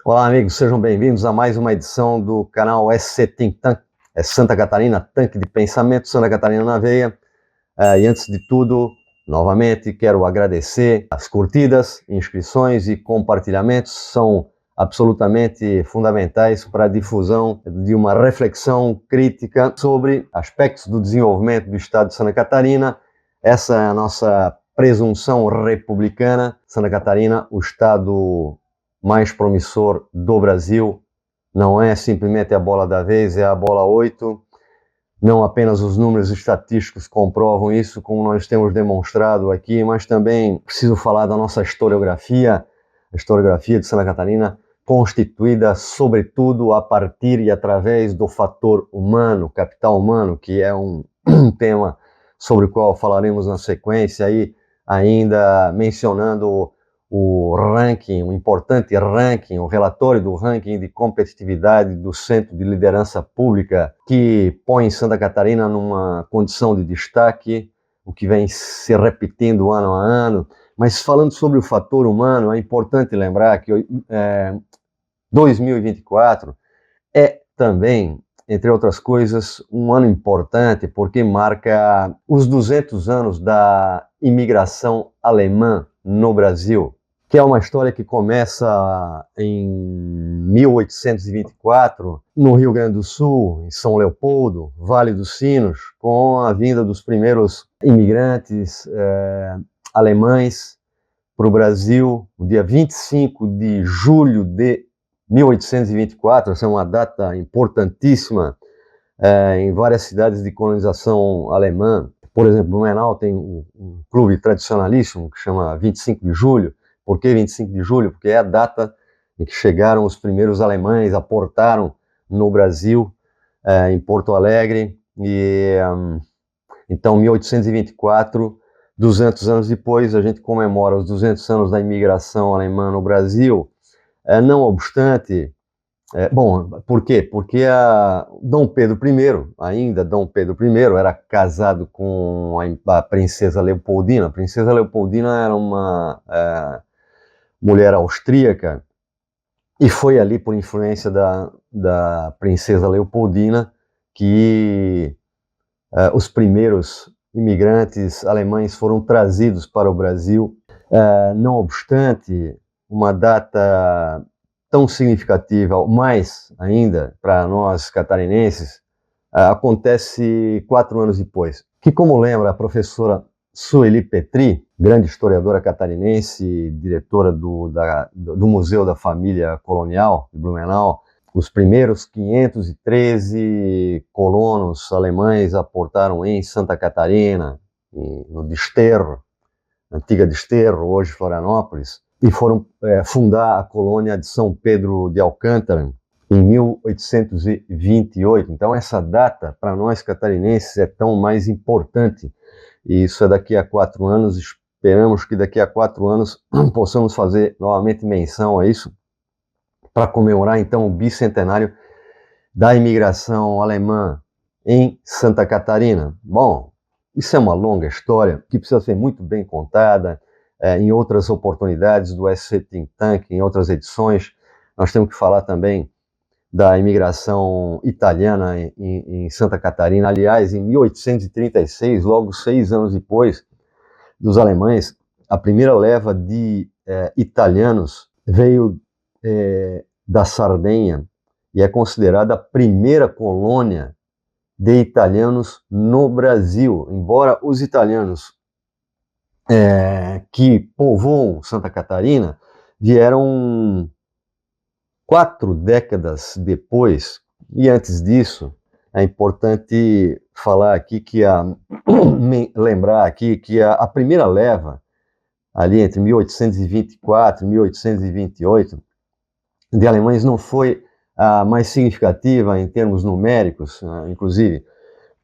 Olá, amigos, sejam bem-vindos a mais uma edição do canal SC Think Tank. É Santa Catarina, tanque de pensamento, Santa Catarina na veia. E antes de tudo, novamente, quero agradecer as curtidas, inscrições e compartilhamentos. São absolutamente fundamentais para a difusão de uma reflexão crítica sobre aspectos do desenvolvimento do Estado de Santa Catarina. Essa é a nossa presunção republicana. Santa Catarina, o Estado mais promissor do Brasil, não é simplesmente a bola da vez, é a bola 8. Não apenas os números estatísticos comprovam isso, como nós temos demonstrado aqui, mas também preciso falar da nossa historiografia, a historiografia de Santa Catarina, constituída sobretudo a partir e através do fator humano, capital humano, que é um tema sobre o qual falaremos na sequência, aí ainda mencionando o ranking, o importante ranking, o relatório do ranking de competitividade do Centro de Liderança Pública, que põe Santa Catarina numa condição de destaque, o que vem se repetindo ano a ano. Mas falando sobre o fator humano, é importante lembrar que 2024 é também, entre outras coisas, um ano importante porque marca os 200 anos da imigração alemã no Brasil, que é uma história que começa em 1824, no Rio Grande do Sul, em São Leopoldo, Vale dos Sinos, com a vinda dos primeiros imigrantes alemães para o Brasil, no dia 25 de julho de 1824, essa é uma data importantíssima em várias cidades de colonização alemã. Por exemplo, Blumenau tem um clube tradicionalíssimo que chama 25 de julho. Por que 25 de julho? Porque é a data em que chegaram os primeiros alemães, aportaram no Brasil, em Porto Alegre, e então 1824, 200 anos depois, a gente comemora os 200 anos da imigração alemã no Brasil. Não obstante, bom, por quê? Porque Dom Pedro I, ainda Dom Pedro I, era casado com a princesa Leopoldina. A princesa Leopoldina era uma mulher austríaca e foi ali por influência da princesa Leopoldina que os primeiros imigrantes alemães foram trazidos para o Brasil. Não obstante, uma data tão significativa, mais ainda para nós catarinenses, acontece 4 anos depois, que, como lembra a professora Sueli Petri, grande historiadora catarinense, diretora do Museu da Família Colonial de Blumenau, os primeiros 513 colonos alemães aportaram em Santa Catarina, no Desterro, antiga Desterro, hoje Florianópolis, e foram fundar a colônia de São Pedro de Alcântara em 1828. Então essa data, para nós catarinenses, é tão mais importante. E isso é daqui a 4 anos, esperamos que daqui a 4 anos possamos fazer novamente menção a isso, para comemorar então o bicentenário da imigração alemã em Santa Catarina. Bom, isso é uma longa história que precisa ser muito bem contada. Em outras oportunidades do SC Think Tank, em outras edições, nós temos que falar também da imigração italiana em Santa Catarina. Aliás, em 1836, logo 6 anos depois dos alemães, a primeira leva de italianos veio da Sardenha e é considerada a primeira colônia de italianos no Brasil, embora os italianos que povoam Santa Catarina vieram 4 décadas depois. E antes disso, é importante falar aqui lembrar aqui que a primeira leva, ali entre 1824 e 1828, de alemães não foi a mais significativa em termos numéricos, inclusive.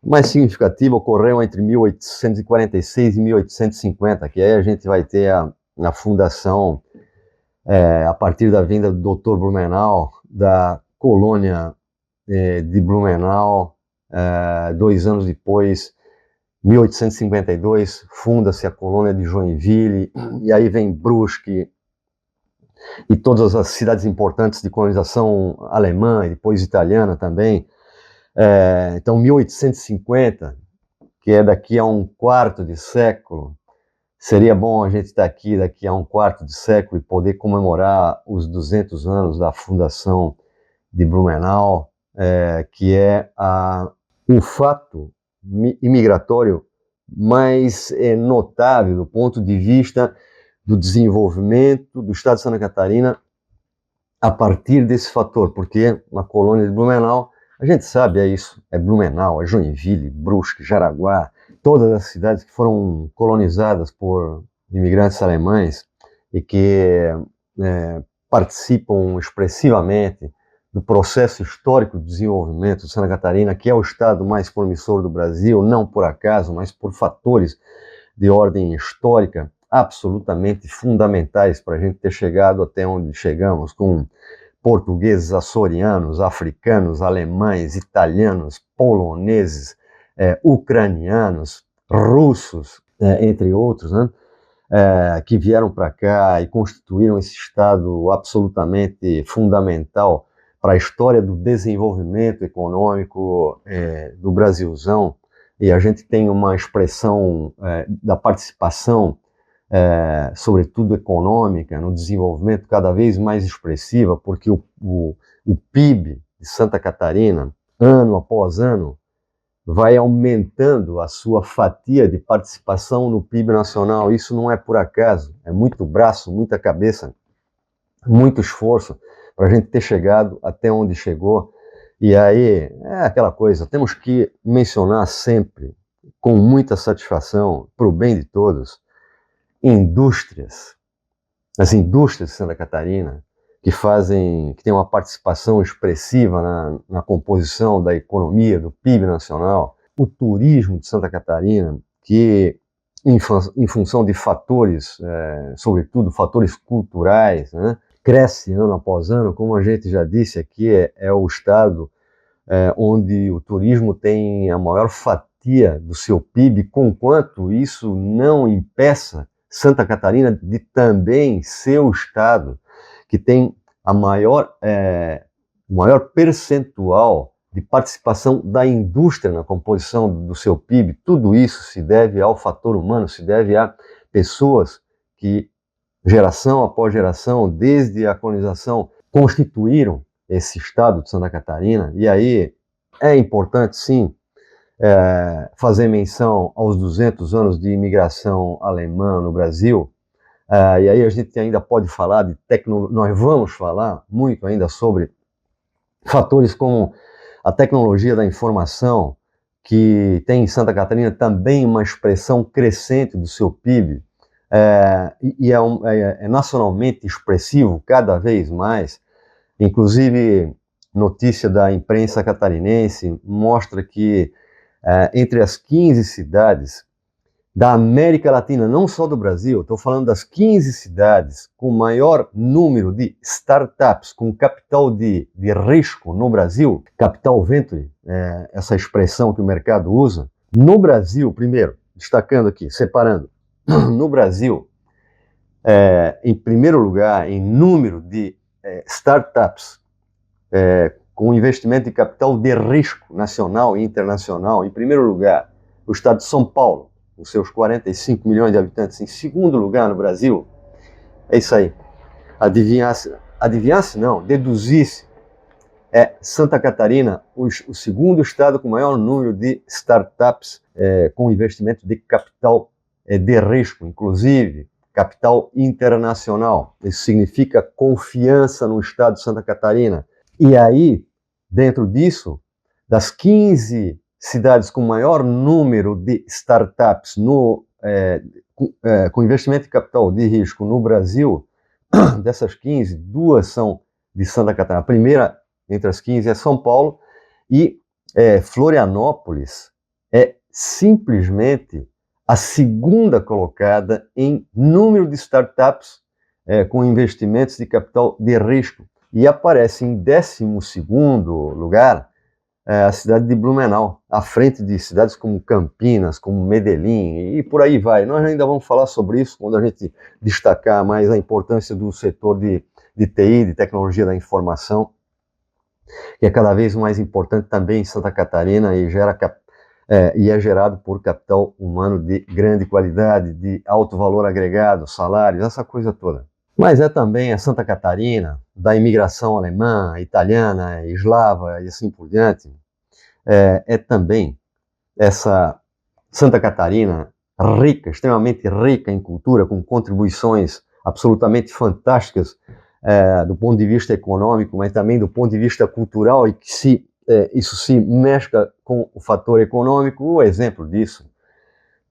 Mais significativa ocorreu entre 1846 e 1850, que aí a gente vai ter a fundação, a partir da vinda do Dr. Blumenau, da colônia de Blumenau. 2 anos depois, 1852, funda-se a colônia de Joinville, e aí vem Brusque, e todas as cidades importantes de colonização alemã e depois italiana também. Então, 1850, que é daqui a um quarto de século, seria bom a gente estar aqui daqui a um quarto de século e poder comemorar os 200 anos da fundação de Blumenau, que é o fato imigratório mais notável do ponto de vista do desenvolvimento do estado de Santa Catarina a partir desse fator, porque na colônia de Blumenau, a gente sabe, é isso, é Blumenau, é Joinville, Brusque, Jaraguá, todas as cidades que foram colonizadas por imigrantes alemães e que participam expressivamente do processo histórico de desenvolvimento de Santa Catarina, que é o estado mais promissor do Brasil, não por acaso, mas por fatores de ordem histórica absolutamente fundamentais para a gente ter chegado até onde chegamos, com portugueses, açorianos, africanos, alemães, italianos, poloneses, ucranianos, russos, entre outros, né? Que vieram para cá e constituíram esse estado absolutamente fundamental para a história do desenvolvimento econômico do Brasilzão. E a gente tem uma expressão da participação, sobretudo econômica, no desenvolvimento cada vez mais expressiva, porque o PIB de Santa Catarina, ano após ano, vai aumentando a sua fatia de participação no PIB nacional. Isso não é por acaso, é muito braço, muita cabeça, muito esforço para a gente ter chegado até onde chegou. E aí, é aquela coisa, temos que mencionar sempre, com muita satisfação, para o bem de todos, as indústrias de Santa Catarina, que têm uma participação expressiva na composição da economia, do PIB nacional, o turismo de Santa Catarina, que em função de fatores, sobretudo fatores culturais, né, cresce ano após ano. Como a gente já disse aqui, é o estado onde o turismo tem a maior fatia do seu PIB, conquanto isso não impeça Santa Catarina de também ser o estado que tem o maior percentual de participação da indústria na composição do seu PIB. Tudo isso se deve ao fator humano, se deve a pessoas que, geração após geração, desde a colonização, constituíram esse estado de Santa Catarina. E aí é importante, sim, fazer menção aos 200 anos de imigração alemã no Brasil. E aí a gente ainda pode falar de tecnologia, nós vamos falar muito ainda sobre fatores como a tecnologia da informação, que tem em Santa Catarina também uma expressão crescente do seu PIB, e é nacionalmente expressivo cada vez mais. Inclusive, notícia da imprensa catarinense mostra que entre as 15 cidades da América Latina, não só do Brasil, estou falando das 15 cidades com maior número de startups, com capital de risco no Brasil, capital venture, essa expressão que o mercado usa. No Brasil, primeiro, destacando aqui, separando, no Brasil, em primeiro lugar, em número de startups com investimento de capital de risco nacional e internacional, em primeiro lugar, o estado de São Paulo, com seus 45 milhões de habitantes. Em segundo lugar no Brasil, é isso aí, adivinhasse não, deduzisse, Santa Catarina, o segundo estado com maior número de startups com investimento de capital de risco, inclusive capital internacional. Isso significa confiança no estado de Santa Catarina. E aí, dentro disso, das 15 cidades com maior número de startups com investimento de capital de risco no Brasil, dessas 15, 2 são de Santa Catarina. A primeira entre as 15 é São Paulo, e Florianópolis é simplesmente a segunda colocada em número de startups com investimentos de capital de risco. E aparece em 12º lugar a cidade de Blumenau, à frente de cidades como Campinas, como Medellín e por aí vai. Nós ainda vamos falar sobre isso quando a gente destacar mais a importância do setor de TI, de tecnologia da informação, que é cada vez mais importante também em Santa Catarina e é gerado por capital humano de grande qualidade, de alto valor agregado, salários, essa coisa toda. Mas é também a Santa Catarina, da imigração alemã, italiana, eslava e assim por diante, é também essa Santa Catarina rica, extremamente rica em cultura, com contribuições absolutamente fantásticas do ponto de vista econômico, mas também do ponto de vista cultural, e que isso se mescla com o fator econômico. O exemplo disso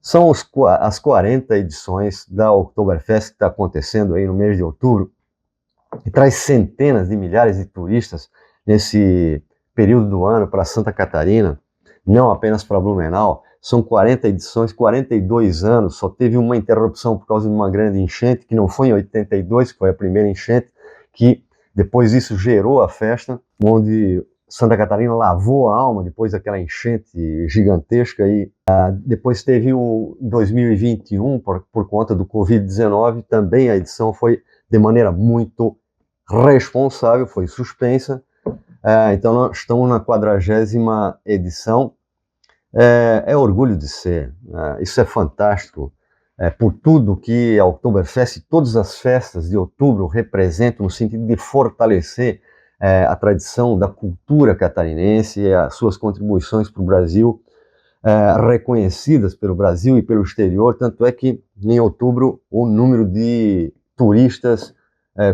são as 40 edições da Oktoberfest que está acontecendo aí no mês de outubro, e traz centenas de milhares de turistas nesse período do ano para Santa Catarina, não apenas para Blumenau. São 40 edições, 42 anos, só teve uma interrupção por causa de uma grande enchente, que não foi em 82, que foi a primeira enchente, que depois isso gerou a festa, onde Santa Catarina lavou a alma depois daquela enchente gigantesca. E depois teve em 2021, por conta do Covid-19, também a edição foi de maneira muito responsável, foi suspensa. Então nós estamos na 40ª edição. É orgulho de ser, isso é fantástico, por tudo que a Oktoberfest e todas as festas de outubro representam no sentido de fortalecer a tradição da cultura catarinense e as suas contribuições para o Brasil, reconhecidas pelo Brasil e pelo exterior. Tanto é que em outubro o número de turistas,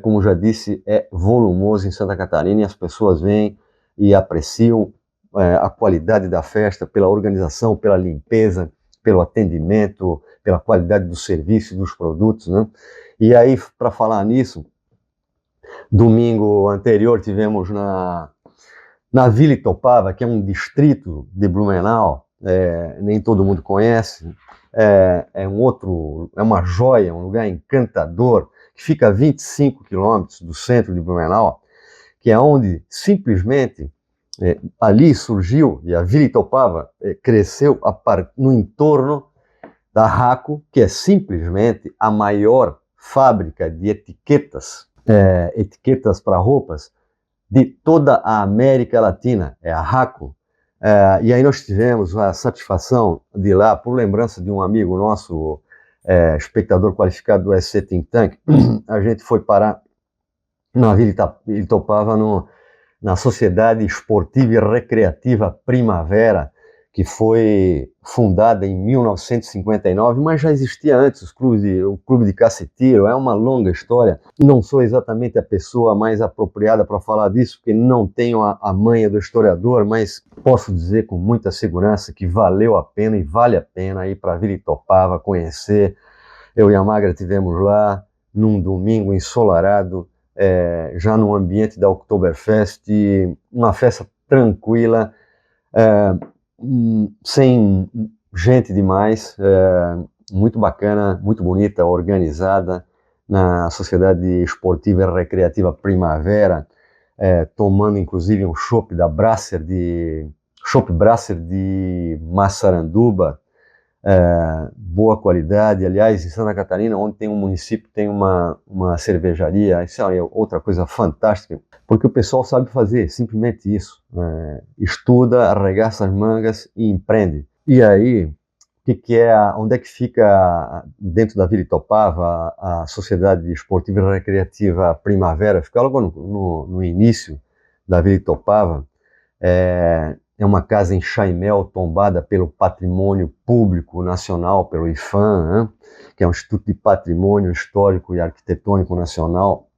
como já disse, é volumoso em Santa Catarina, e as pessoas vêm e apreciam a qualidade da festa, pela organização, pela limpeza, pelo atendimento, pela qualidade do serviço e dos produtos, né? E aí, para falar nisso, domingo anterior tivemos na Vila Itopava, que é um distrito de Blumenau, nem todo mundo conhece, é uma joia, um lugar encantador, que fica a 25 quilômetros do centro de Blumenau, que é onde simplesmente ali surgiu, e a Vila Itopava cresceu no entorno da Raco, que é simplesmente a maior fábrica de etiquetas para roupas de toda a América Latina, é a Raco. E aí nós tivemos a satisfação de ir lá, por lembrança de um amigo nosso, espectador qualificado do SC Think Tank, a gente foi parar na Vila Itopava, na Sociedade Esportiva e Recreativa Primavera, que foi fundada em 1959, mas já existia antes o Clube de Caça e Tiro. É uma longa história. Não sou exatamente a pessoa mais apropriada para falar disso, porque não tenho a manha do historiador, mas posso dizer com muita segurança que valeu a pena e vale a pena ir para a Vila Itopava conhecer. Eu e a Magra tivemos lá num domingo ensolarado, já no ambiente da Oktoberfest, uma festa tranquila, sem gente demais, muito bacana, muito bonita, organizada, na Sociedade Esportiva e Recreativa Primavera, tomando inclusive um chopp Brasser de Massaranduba, boa qualidade. Aliás, em Santa Catarina, onde tem um município, tem uma cervejaria. Isso é outra coisa fantástica, porque o pessoal sabe fazer simplesmente isso, estuda, arregaça as mangas e empreende. E aí, onde é que fica dentro da Vila Itopava a Sociedade Esportiva e Recreativa Primavera? Fica logo no início da Vila Itopava. É uma casa em Chaimel, tombada pelo Patrimônio Público Nacional, pelo IPHAN, né? Que é um Instituto de Patrimônio Histórico e Arquitetônico Nacional.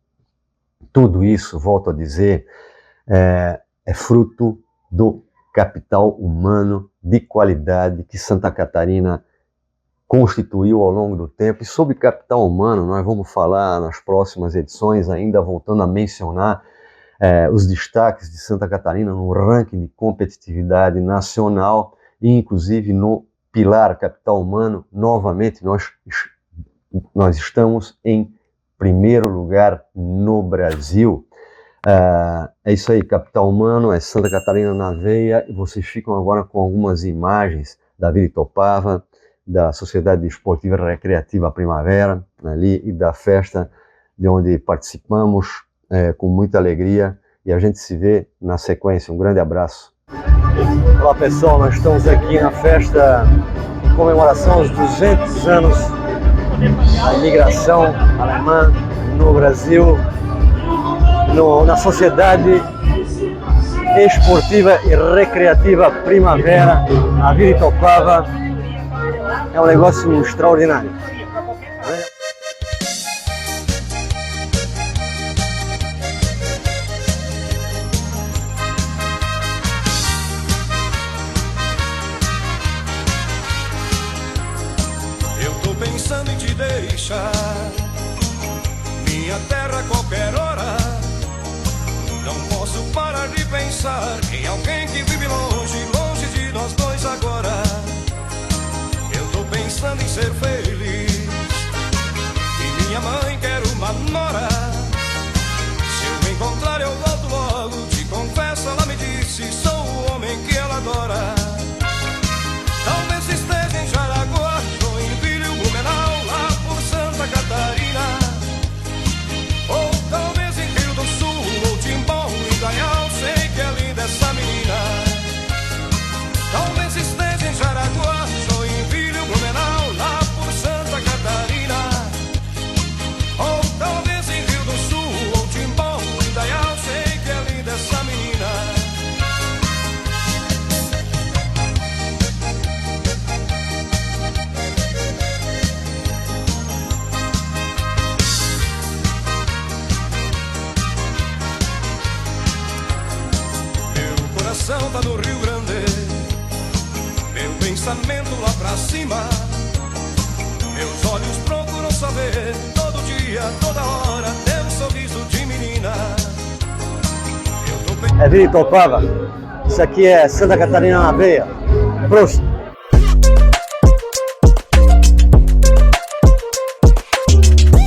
Tudo isso, volto a dizer, é fruto do capital humano de qualidade que Santa Catarina constituiu ao longo do tempo. E sobre capital humano, nós vamos falar nas próximas edições, ainda voltando a mencionar os destaques de Santa Catarina no ranking de competitividade nacional, e inclusive no pilar capital humano. Novamente, nós estamos em primeiro lugar no Brasil. É isso aí, Capital Humano, é Santa Catarina na veia, e vocês ficam agora com algumas imagens da Vila Itopava, da Sociedade Esportiva Recreativa Primavera, ali, e da festa de onde participamos com muita alegria, e a gente se vê na sequência. Um grande abraço. Olá pessoal, nós estamos aqui na festa em comemoração aos 200 anos da imigração alemã no Brasil, na Sociedade Esportiva e Recreativa Primavera, a Vila Itopava. É um negócio extraordinário. Eu tô pensando em te deixar, minha terra a qualquer hora. Não posso parar de pensar em alguém que vive longe, longe de nós dois agora. Eu tô pensando em ser feliz, e minha mãe quer uma nora. Se eu encontrar eu volto logo, te confesso, ela me disse, sou o homem que ela adora. Talvez esteja em Jaraguá, Joinville, Blumenau, lá por Santa Catarina. Ou talvez em Rio do Sul, ou Timbó, Indaial, sei que é linda essa menina. Talvez esteja em Jaraguá, Joinville, Blumenau, lá por Santa Catarina. Ou talvez em Rio do Sul, ou Timbó, Indaial, sei que é linda essa menina. Tá no Rio Grande, meu pensamento lá pra cima. Meus olhos procuram saber todo dia, toda hora, teu sorriso de menina. É Vila Itopava, isso aqui é Santa Catarina na veia. Prost!